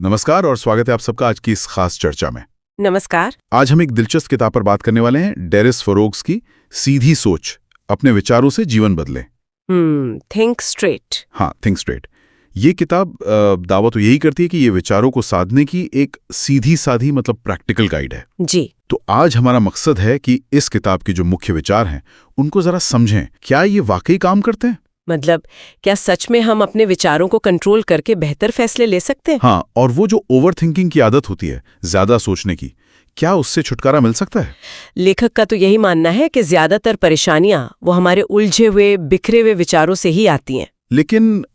नमस्कार और स्वागत है आप सबका आज की इस खास चर्चा में। नमस्कार। आज हम एक दिलचस्प किताब पर बात करने वाले हैं, डेरिस फरोग्स की सीधी सोच, अपने विचारों से जीवन बदले। Think straight. हाँ, थिंक स्ट्रेट। ये किताब दावा तो यही करती है कि ये विचारों को साधने की एक सीधी साधी मतलब प्रैक्टिकल गाइड है। जी। तो आज हमारा मकसद है कि इस किताब की जो मुख्य विचार हैं उनको जरा समझें, क्या ये वाकई काम करते हैं? मतलब क्या सच में हम अपने विचारों को कंट्रोल करके बेहतर फैसले ले सकते हैं? हाँ, और वो जो ओवर थिंकिंग की आदत होती है, ज्यादा सोचने की, क्या उससे छुटकारा मिल सकता है? लेखक का तो यही मानना है कि ज्यादातर परेशानियां वो हमारे उलझे हुए बिखरे हुए विचारों से ही आती हैं। लेकिन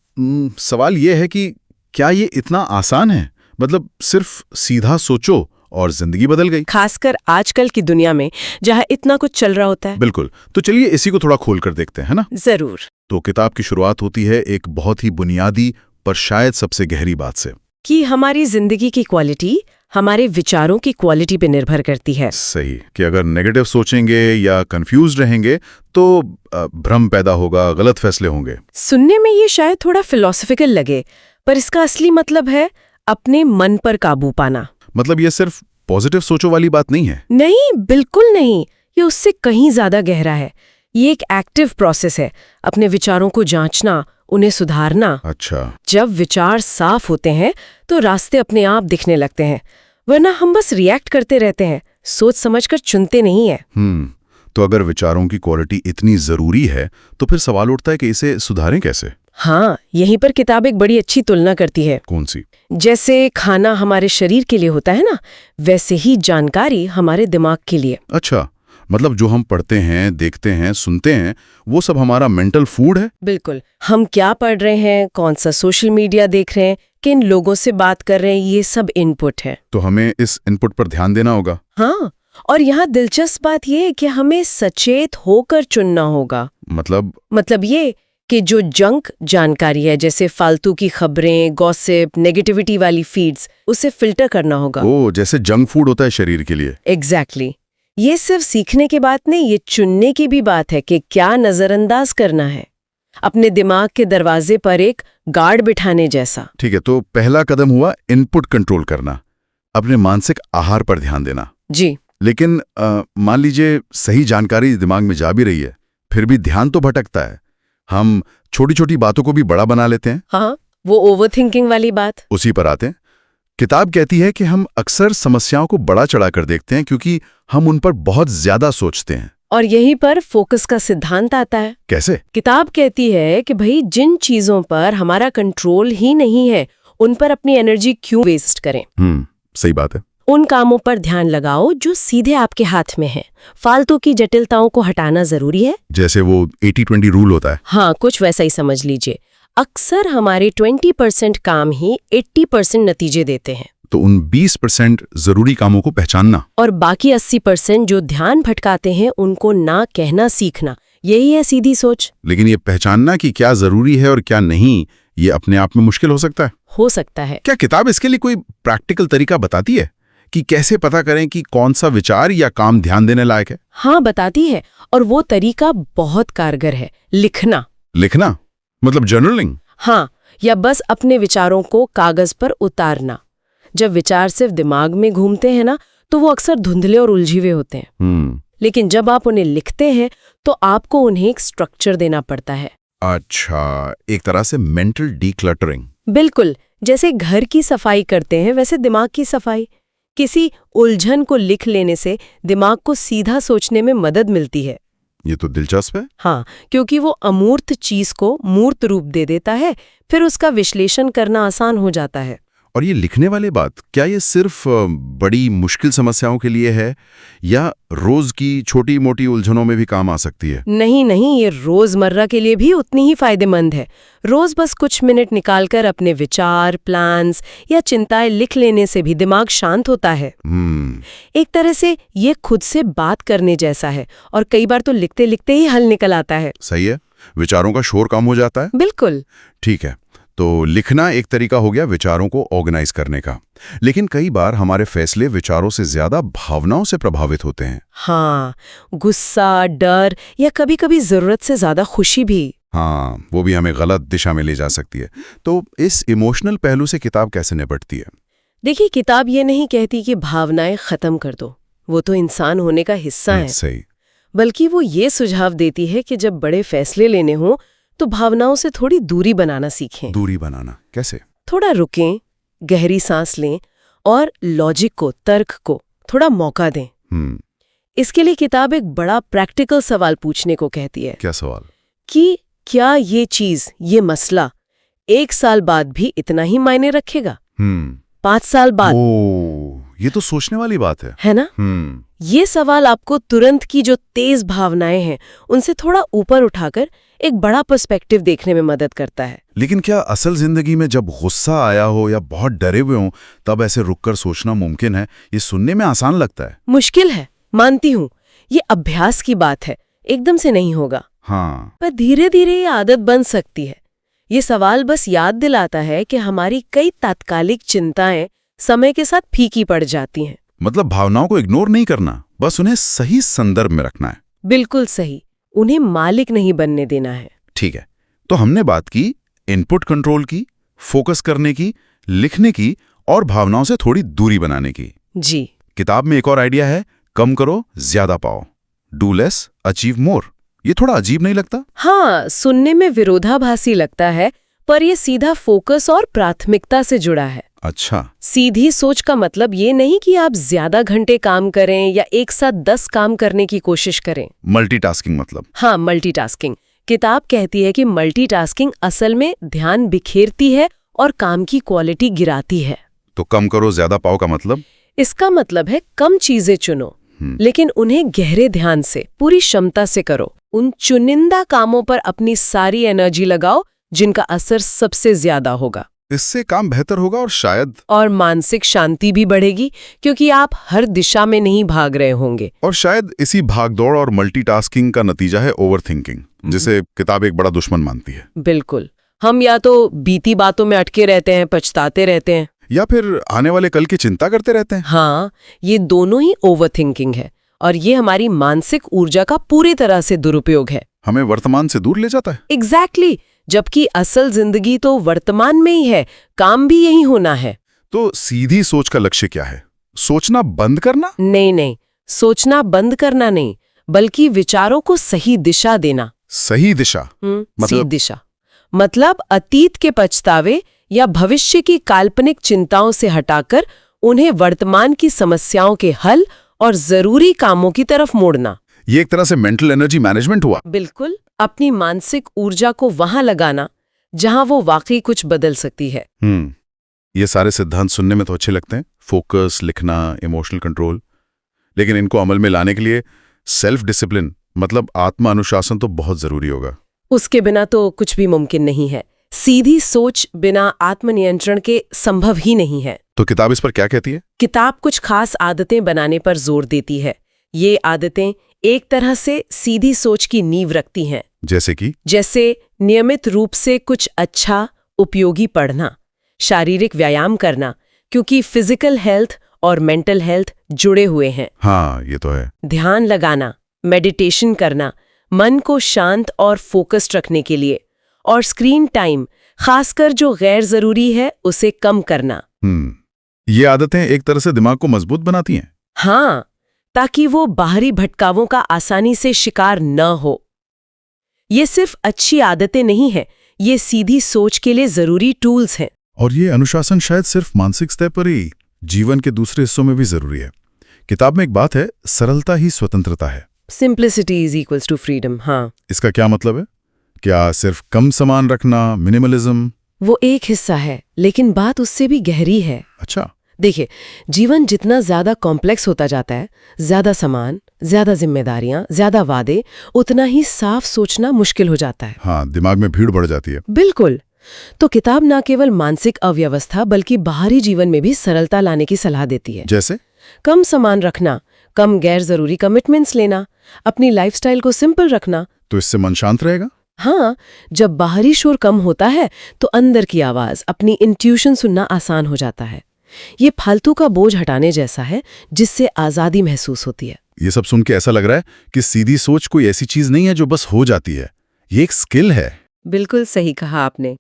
सवाल ये है कि क्या ये इतना आसान है? मतलब सिर्फ सीधा सोचो और जिंदगी बदल गई? खासकर आजकल की दुनिया में जहां इतना कुछ चल रहा होता है। बिल्कुल। तो चलिए इसी को थोड़ा खोल कर देखते हैं, है ना? जरूर। तो किताब की शुरुआत होती है एक बहुत ही बुनियादी पर शायद सबसे गहरी बात से कि हमारी जिंदगी की क्वालिटी हमारे विचारों की क्वालिटी पे निर्भर करती है। सही, कि अगर नेगेटिव सोचेंगे या कंफ्यूज रहेंगे तो भ्रम पैदा होगा, गलत फैसले होंगे। सुनने में ये शायद थोड़ा फिलॉसफिकल लगे, पर इसका असली मतलब है अपने मन पर काबू पाना। मतलब ये सिर्फ पॉजिटिव सोचो वाली बात नहीं है। नहीं, बिल्कुल नहीं। ये उससे कहीं ज्यादा गहरा है। ये एक एक्टिव प्रोसेस है, अपने विचारों को जांचना, उन्हें सुधारना। अच्छा। जब विचार साफ होते हैं तो रास्ते अपने आप दिखने लगते हैं, वरना हम बस रिएक्ट करते रहते हैं, सोच समझकर चुनते नहीं है। तो अगर विचारों की क्वालिटी इतनी जरूरी है तो फिर सवाल उठता है कि इसे सुधारें कैसे? हाँ, यहीं पर किताब एक बड़ी अच्छी तुलना करती है। कौन सी? जैसे खाना हमारे शरीर के लिए होता है ना, वैसे ही जानकारी हमारे दिमाग के लिए। अच्छा, मतलब जो हम पढ़ते हैं, देखते हैं, सुनते हैं, वो सब हमारा मेंटल फूड है? बिल्कुल। हम क्या पढ़ रहे हैं, कौन सा सोशल मीडिया देख रहे हैं, किन लोगों से बात कर रहे हैं, ये सब इनपुट है। तो हमें इस इनपुट पर ध्यान देना होगा। हाँ, और यहाँ दिलचस्प बात यह है कि हमें सचेत होकर चुनना होगा। मतलब ये कि जो जंक जानकारी है, जैसे फालतू की खबरें, गॉसिप, नेगेटिविटी वाली फीड्स, उसे फिल्टर करना होगा। ओह, जैसे जंक फूड होता है शरीर के लिए। एग्जैक्टली। ये सिर्फ सीखने की बात नहीं, ये चुनने की भी बात है कि क्या नजरअंदाज करना है। अपने दिमाग के दरवाजे पर एक गार्ड बिठाने जैसा। ठीक है, तो पहला कदम हुआ इनपुट कंट्रोल करना, अपने मानसिक आहार पर ध्यान देना। जी। लेकिन मान लीजिए सही जानकारी दिमाग में जा भी रही है, फिर भी ध्यान तो भटकता है। हम छोटी छोटी बातों को भी बड़ा बना लेते हैं। हाँ, वो ओवरथिंकिंग वाली बात। उसी पर आते हैं। किताब कहती है कि हम अक्सर समस्याओं को बड़ा चढ़ाकर देखते हैं क्योंकि हम उन पर बहुत ज्यादा सोचते हैं। और यहीं पर फोकस का सिद्धांत आता है। कैसे? किताब कहती है कि भाई जिन चीजों पर हमारा कंट्रोल ही नहीं है, उन पर अपनी एनर्जी क्यों वेस्ट करें। सही बात है। उन कामों पर ध्यान लगाओ जो सीधे आपके हाथ में है। फालतू की जटिलताओं को हटाना जरूरी है। जैसे वो 80-20 रूल होता है। हाँ, कुछ वैसा ही समझ लीजिए। अक्सर हमारे 20% काम ही 80% नतीजे देते हैं। तो उन 20% जरूरी कामों को पहचानना और बाकी 80% जो ध्यान भटकाते हैं उनको ना कहना सीखना, यही है सीधी सोच। लेकिन ये पहचानना कि क्या जरूरी है और क्या नहीं, ये अपने आप में मुश्किल हो सकता है। हो सकता है। क्या किताब इसके लिए कोई प्रैक्टिकल तरीका बताती है कि कैसे पता करें कि कौन सा विचार या काम ध्यान देने लायक है? हाँ, बताती है, और वो तरीका बहुत कारगर है। लिखना। लिखना मतलब जर्नलिंग? हाँ, या बस अपने विचारों को कागज पर उतारना। जब विचार सिर्फ दिमाग में घूमते हैं ना, तो वो अक्सर धुंधले और उलझे हुए होते हैं। लेकिन जब आप उन्हें लिखते हैं तो आपको उन्हें एक स्ट्रक्चर देना पड़ता है। अच्छा, एक तरह से मेंटल डीक्लटरिंग। बिल्कुल। जैसे घर की सफाई करते हैं, वैसे दिमाग की सफाई। किसी उलझन को लिख लेने से दिमाग को सीधा सोचने में मदद मिलती है। ये तो दिलचस्प है। हाँ, क्योंकि वो अमूर्त चीज को मूर्त रूप दे देता है, फिर उसका विश्लेषण करना आसान हो जाता है। और ये लिखने वाली बात, क्या ये सिर्फ बड़ी मुश्किल समस्याओं के लिए है या रोज की छोटी मोटी उलझनों में भी काम आ सकती है? नहीं, ये रोजमर्रा के लिए भी उतनी ही फायदेमंद है। रोज बस कुछ मिनट निकालकर अपने विचार, प्लान्स या चिंताएं लिख लेने से भी दिमाग शांत होता है। एक तरह से ये खुद से बात करने जैसा है, और कई बार तो लिखते लिखते ही हल निकल आता है। सही है, विचारों का शोर कम हो जाता है। बिल्कुल। ठीक है, तो लिखना एक तरीका हो गया विचारों को ऑर्गेनाइज करने का। लेकिन कई बार हमारे फैसले विचारों से ज्यादा भावनाओं से प्रभावित होते हैं। हाँ, गुस्सा, डर या कभी-कभी जरूरत से ज्यादा खुशी भी। हाँ, वो भी हमें गलत दिशा में ले जा सकती है। तो इस इमोशनल पहलू से किताब कैसे निपटती है? देखिए, किताब ये नहीं कहती कि भावनाएं खत्म कर दो, वो तो इंसान होने का हिस्सा है। सही। बल्कि वो ये सुझाव देती है कि जब बड़े फैसले लेने हों तो भावनाओं से थोड़ी दूरी बनाना सीखें। दूरी बनाना कैसे? थोड़ा रुकें, गहरी सांस लें और लॉजिक को, तर्क को थोड़ा मौका दें। इसके लिए किताब एक बड़ा प्रैक्टिकल सवाल पूछने को कहती है। क्या सवाल? कि क्या ये चीज, ये मसला 1 साल बाद भी इतना ही मायने रखेगा? 5 साल बाद? ये तो सोचने वाली बात है ना? ये सवाल आपको तुरंत की जो तेज भावनाएं हैं उनसे थोड़ा ऊपर उठाकर एक बड़ा पर्सपेक्टिव देखने में मदद करता है। लेकिन क्या असल जिंदगी में जब गुस्सा आया हो या बहुत डरे हुए हो तब ऐसे रुककर सोचना मुमकिन है? ये सुनने में आसान लगता है। मुश्किल है, मानती हूँ। ये अभ्यास की बात है, एकदम से नहीं होगा। हाँ। पर धीरे धीरे ये आदत बन सकती है। ये सवाल बस याद दिलाता है कि हमारी कई तात्कालिक चिंताएं समय के साथ फीकी पड़ जाती हैं। मतलब भावनाओं को इग्नोर नहीं करना, बस उन्हें सही संदर्भ में रखना है। बिल्कुल सही, उन्हें मालिक नहीं बनने देना है। ठीक है, तो हमने बात की इनपुट कंट्रोल की, फोकस करने की, लिखने की और भावनाओं से थोड़ी दूरी बनाने की। जी। किताब में एक और आइडिया है, कम करो ज्यादा पाओ, डू लेस अचीव मोर। ये थोड़ा अजीब नहीं लगता? हाँ, सुनने में विरोधाभासी लगता है, पर यह सीधा फोकस और प्राथमिकता से जुड़ा है। अच्छा। सीधी सोच का मतलब ये नहीं कि आप ज्यादा घंटे काम करें या एक साथ 10 काम करने की कोशिश करें। मल्टीटास्किंग मतलब? हाँ, मल्टीटास्किंग। किताब कहती है कि मल्टीटास्किंग असल में ध्यान बिखेरती है और काम की क्वालिटी गिराती है। तो कम करो ज्यादा पाओ का मतलब? इसका मतलब है कम चीजें चुनो, लेकिन उन्हें गहरे ध्यान से, पूरी क्षमता से करो। उन चुनिंदा कामों पर अपनी सारी एनर्जी लगाओ जिनका असर सबसे ज्यादा होगा। इससे काम बेहतर होगा और मानसिक शांति भी बढ़ेगी, क्योंकि आप हर दिशा में नहीं भाग रहे होंगे। और शायद इसी भागदौड़ और मल्टीटास्किंग का नतीजा है ओवरथिंकिंग, जिसे किताब एक बड़ा दुश्मन मानती है। बिल्कुल। हम या तो बीती बातों में अटके रहते हैं, पछताते रहते हैं, या फिर आने वाले कल की चिंता करते रहते हैं। हाँ, ये दोनों ही ओवरथिंकिंग है और ये हमारी मानसिक ऊर्जा का पूरी तरह से दुरुपयोग है। हमें वर्तमान से दूर ले जाता है। एग्जैक्टली। जबकि असल जिंदगी तो वर्तमान में ही है, काम भी यही होना है। तो सीधी सोच का लक्ष्य क्या है? सोचना बंद करना? नहीं, सोचना बंद करना नहीं, बल्कि विचारों को सही दिशा देना। सही दिशा? सही दिशा मतलब अतीत के पछतावे या भविष्य की काल्पनिक चिंताओं से हटाकर उन्हें वर्तमान की समस्याओं के हल और जरूरी कामों की तरफ मोड़ना। ये एक तरह से मेंटल एनर्जी मैनेजमेंट हुआ। बिल्कुल, अपनी मानसिक ऊर्जा को वहां लगाना जहां वो वाकई कुछ बदल सकती है। ये सारे सिद्धांत सुनने में तो अच्छे लगते हैं, फोकस, लिखना, इमोशनल कंट्रोल, लेकिन इनको अमल में लाने के लिए सेल्फ डिसिप्लिन मतलब आत्म अनुशासन तो बहुत जरूरी होगा। उसके बिना तो कुछ भी मुमकिन नहीं है। सीधी सोच बिना आत्मनियंत्रण के संभव ही नहीं है। तो किताब इस पर क्या कहती है? किताब कुछ खास आदतें बनाने पर जोर देती है। ये आदतें एक तरह से सीधी सोच की नींव रखती हैं। जैसे नियमित रूप से कुछ अच्छा उपयोगी पढ़ना, शारीरिक व्यायाम करना, क्योंकि फिजिकल हेल्थ और मेंटल हेल्थ जुड़े हुए हैं। हाँ, ये तो है। ध्यान लगाना, मेडिटेशन करना, मन को शांत और फोकस्ड रखने के लिए, और स्क्रीन टाइम, खासकर जो गैर जरूरी है उसे कम करना। ये आदतें एक तरह से दिमाग को मजबूत बनाती हैं। हाँ, ताकि वो बाहरी भटकावों का आसानी से शिकार न हो। ये सिर्फ अच्छी आदतें नहीं हैं, ये सीधी सोच के लिए जरूरी टूल्स हैं। और ये अनुशासन शायद सिर्फ मानसिक स्तर पर ही, जीवन के दूसरे हिस्सों में भी जरूरी है। किताब में एक बात है, सरलता ही स्वतंत्रता है। Simplicity is equals to freedom. हाँ, इसका क्या मतलब है? क्या सिर्फ कम सामान रखना, मिनिमलिज्म? वो एक हिस्सा है, लेकिन बात उससे भी गहरी है। अच्छा। देखिए, जीवन जितना ज्यादा कॉम्प्लेक्स होता जाता है, ज्यादा सामान, ज्यादा जिम्मेदारियां, ज्यादा वादे, उतना ही साफ सोचना मुश्किल हो जाता है। हाँ, दिमाग में भीड़ बढ़ जाती है। बिल्कुल। तो किताब न केवल मानसिक अव्यवस्था बल्कि बाहरी जीवन में भी सरलता लाने की सलाह देती है। जैसे? कम सामान रखना, कम गैर जरूरी कमिटमेंट्स लेना, अपनी लाइफस्टाइल को सिंपल रखना। तो इससे मन शांत रहेगा? हाँ, जब बाहरी शोर कम होता है तो अंदर की आवाज, अपनी इंट्यूशन सुनना आसान हो जाता है। ये फालतू का बोझ हटाने जैसा है, जिससे आजादी महसूस होती है। ये सब सुन के ऐसा लग रहा है कि सीधी सोच कोई ऐसी चीज नहीं है जो बस हो जाती है, ये एक स्किल है। बिल्कुल सही कहा आपने।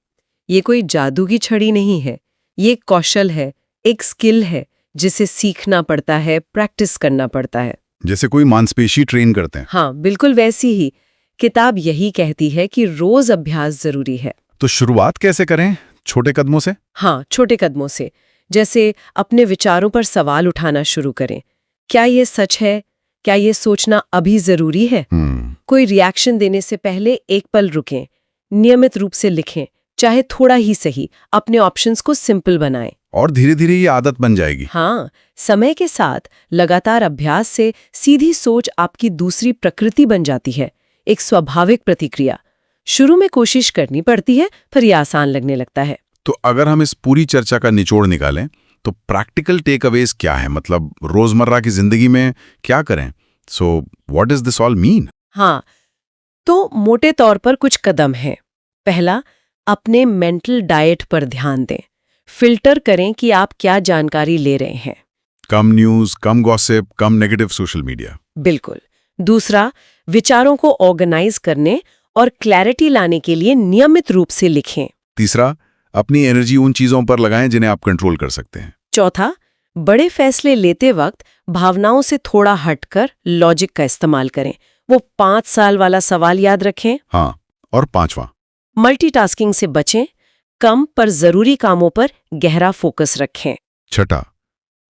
ये कोई जादू की छड़ी नहीं है, ये एक कौशल है, एक स्किल है जिसे सीखना पड़ता है, प्रैक्टिस करना पड़ता है। जैसे कोई मांसपेशी ट्रेन करते हैं। हाँ, बिल्कुल वैसी ही। किताब यही कहती है कि रोज अभ्यास जरूरी है। तो शुरुआत कैसे करें? छोटे कदमों से? हाँ, छोटे कदमों से। जैसे अपने विचारों पर सवाल उठाना शुरू करें। क्या ये सच है? क्या ये सोचना अभी जरूरी है? कोई रिएक्शन देने से पहले एक पल रुकें। नियमित रूप से लिखें, चाहे थोड़ा ही सही। अपने ऑप्शंस को सिंपल बनाएं। और धीरे धीरे ये आदत बन जाएगी। हाँ, समय के साथ लगातार अभ्यास से सीधी सोच आपकी दूसरी प्रकृति बन जाती है, एक स्वाभाविक प्रतिक्रिया। शुरू में कोशिश करनी पड़ती है, फिर ये आसान लगने लगता है। तो अगर हम इस पूरी चर्चा का निचोड़ निकालें तो प्रैक्टिकल टेक अवेज क्या है? मतलब रोजमर्रा की जिंदगी में क्या करें? So what does this all mean? हाँ, तो मोटे तौर पर कुछ कदम हैं। पहला, अपने मेंटल डाइट पर ध्यान दें। फिल्टर करें कि आप क्या जानकारी ले रहे हैं। कम न्यूज, कम गॉसिप, कम नेगेटिव सोशल मीडिया। बिल्कुल। दूसरा, विचारों को ऑर्गेनाइज करने और क्लैरिटी लाने के लिए नियमित रूप से लिखें। तीसरा, अपनी एनर्जी उन चीजों पर लगाएं जिन्हें आप कंट्रोल कर सकते हैं। चौथा, बड़े फैसले लेते वक्त भावनाओं से थोड़ा हटकर लॉजिक का इस्तेमाल करें। वो 5 साल वाला सवाल याद रखें। हाँ, और पांचवा, मल्टीटास्किंग से बचें। कम पर जरूरी कामों पर गहरा फोकस रखें। छठा,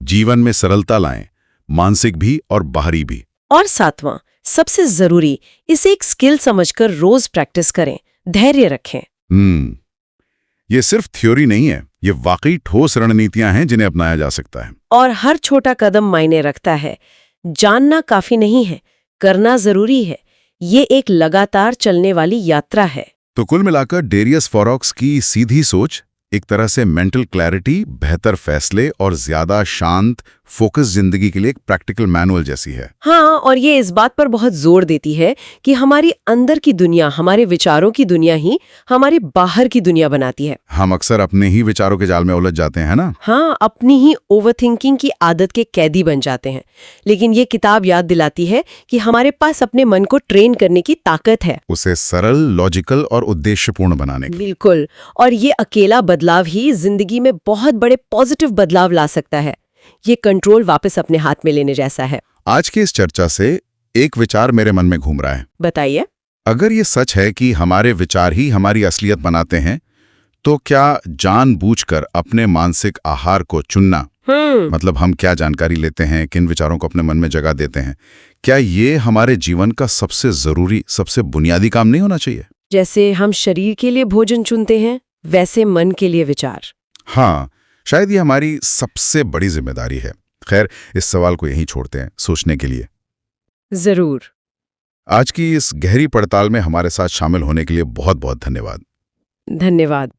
जीवन में सरलता लाएं, मानसिक भी और बाहरी भी। और सातवां, सबसे जरूरी, इसे एक स्किल समझकर रोज प्रैक्टिस करें, धैर्य रखें। ये सिर्फ थ्योरी नहीं है, ये वाकई ठोस रणनीतियां हैं जिन्हें अपनाया जा सकता है। और हर छोटा कदम मायने रखता है। जानना काफी नहीं है, करना जरूरी है। ये एक लगातार चलने वाली यात्रा है। तो कुल मिलाकर डेरियस फॉरॉक्स की सीधी सोच एक तरह से मेंटल क्लैरिटी, बेहतर फैसले और ज्यादा शांत, फोकस जिंदगी के लिए एक प्रैक्टिकल मैनुअल जैसी है। हाँ, और ये इस बात पर बहुत जोर देती है कि हमारी अंदर की दुनिया, हमारे विचारों की दुनिया ही हमारी बाहर की दुनिया बनाती है। हम अक्सर अपने ही विचारों के जाल में उलझ जाते हैं ना? हाँ, अपनी ही ओवरथिंकिंग की आदत के कैदी बन जाते हैं। लेकिन ये किताब याद दिलाती है कि हमारे पास अपने मन को ट्रेन करने की ताकत है, उसे सरल, लॉजिकल और उद्देश्यपूर्ण बनाने की। बिल्कुल। और ये अकेला बदलाव ही जिंदगी में बहुत बड़े पॉजिटिव बदलाव ला सकता है। ये कंट्रोल वापस अपने हाथ में लेने जैसा है। आज की इस चर्चा से एक विचार मेरे मन में घूम रहा है। बताइए। अगर ये सच है कि हमारे विचार ही हमारी असलियत बनाते हैं, तो क्या जानबूझकर अपने मानसिक आहार को चुनना, मतलब हम क्या जानकारी लेते हैं, किन विचारों को अपने मन में जगह देते हैं, क्या ये हमारे जीवन का सबसे जरूरी, सबसे बुनियादी काम नहीं होना चाहिए? जैसे हम शरीर के लिए भोजन चुनते हैं, वैसे मन के लिए विचार। हाँ, शायद ये हमारी सबसे बड़ी जिम्मेदारी है। खैर, इस सवाल को यहीं छोड़ते हैं सोचने के लिए। जरूर। आज की इस गहरी पड़ताल में हमारे साथ शामिल होने के लिए बहुत बहुत धन्यवाद। धन्यवाद।